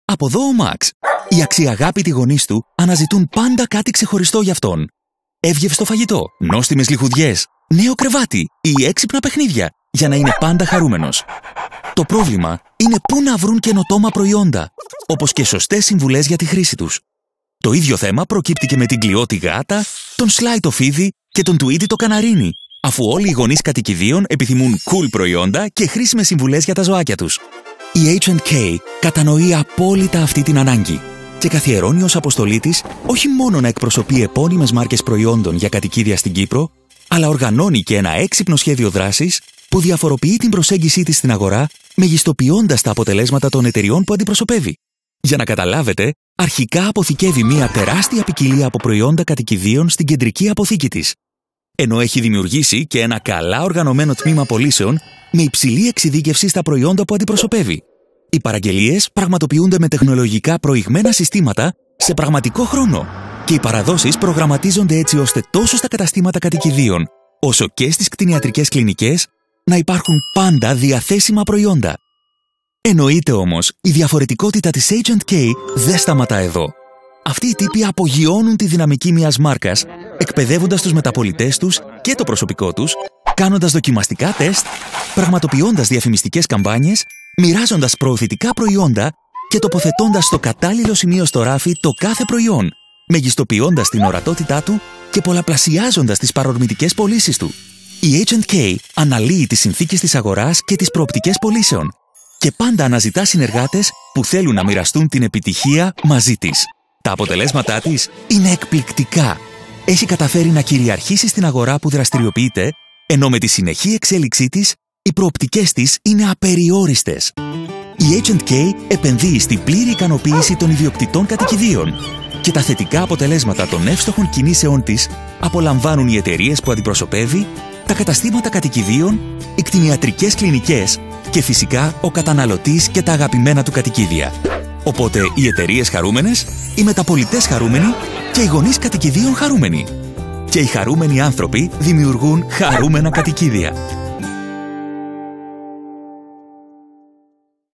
Από εδώ ο Μαξ. Οι αξιαγάπητοι γονείς του αναζητούν πάντα κάτι ξεχωριστό για αυτόν. Εύγευστο φαγητό, νόστιμες λιχουδιές, νέο κρεβάτι ή έξυπνα παιχνίδια για να είναι πάντα χαρούμενος. Το πρόβλημα είναι πού να βρουν καινοτόμα προϊόντα, όπως και σωστές συμβουλές για τη χρήση τους. Το ίδιο θέμα προκύπτει και με την Κλειό τη γάτα, τον Σλάι το φίδι και τον Τουίτι το καναρίνι, αφού όλοι οι γονείς κατοικιδίων επιθυμούν cool προϊόντα και χρήσιμες συμβουλές για τα ζωάκια τους. Η H&K κατανοεί απόλυτα αυτή την ανάγκη και καθιερώνει ως αποστολή της όχι μόνο να εκπροσωπεί επώνυμες μάρκες προϊόντων για κατοικίδια στην Κύπρο, αλλά οργανώνει και ένα έξυπνο σχέδιο δράσης που διαφοροποιεί την προσέγγιση της στην αγορά, μεγιστοποιώντας τα αποτελέσματα των εταιριών που αντιπροσωπεύει. Για να καταλάβετε, αρχικά αποθηκεύει μια τεράστια ποικιλία από προϊόντα κατοικιδίων στην κεντρική αποθήκη της, ενώ έχει δημιουργήσει και ένα καλά οργανωμένο τμήμα πωλήσεων με υψηλή εξειδίκευση στα προϊόντα που αντιπροσωπεύει. Οι παραγγελίες πραγματοποιούνται με τεχνολογικά προηγμένα συστήματα σε πραγματικό χρόνο και οι παραδόσεις προγραμματίζονται έτσι ώστε τόσο στα καταστήματα κατοικιδίων όσο και στις κτηνιατρικές κλινικές να υπάρχουν πάντα διαθέσιμα προϊόντα. Εννοείται όμως, η διαφορετικότητα της H&K δεν σταματά εδώ. Αυτοί οι τύποι απογειώνουν τη δυναμική μιας μάρκας, εκπαιδεύοντας τους μεταπωλητές τους και το προσωπικό τους, κάνοντας δοκιμαστικά τεστ, πραγματοποιώντας διαφημιστικές καμπάνιες, μοιράζοντας προωθητικά προϊόντα και τοποθετώντας στο κατάλληλο σημείο στο ράφι το κάθε προϊόν, μεγιστοποιώντας την ορατότητά του και πολλαπλασιάζοντας τις παρορμητικές πωλήσεις του. Η H&K αναλύει τις συνθήκες της αγοράς και τις προοπτικές πωλήσεων και πάντα αναζητά συνεργάτες που θέλουν να μοιραστούν την επιτυχία μαζί της. Τα αποτελέσματά της είναι εκπληκτικά. Έχει καταφέρει να κυριαρχήσει στην αγορά που δραστηριοποιείται, ενώ με τη συνεχή εξέλιξή της, οι προοπτικές της είναι απεριόριστες. Η H&K επενδύει στην πλήρη ικανοποίηση των ιδιοκτητών κατοικιδίων και τα θετικά αποτελέσματα των εύστοχων κινήσεών της απολαμβάνουν οι εταιρείες που αντιπροσωπεύει, τα καταστήματα κατοικιδίων, οι κτηνιατρικές κλινικές και φυσικά ο καταναλωτής και τα αγαπημένα του κατοικίδια. Οπότε οι εταιρείες χαρούμενες, οι μεταπωλητές χαρούμενοι και οι γονείς κατοικιδίων χαρούμενοι. Και οι χαρούμενοι άνθρωποι δημιουργούν χαρούμενα κατοικίδια.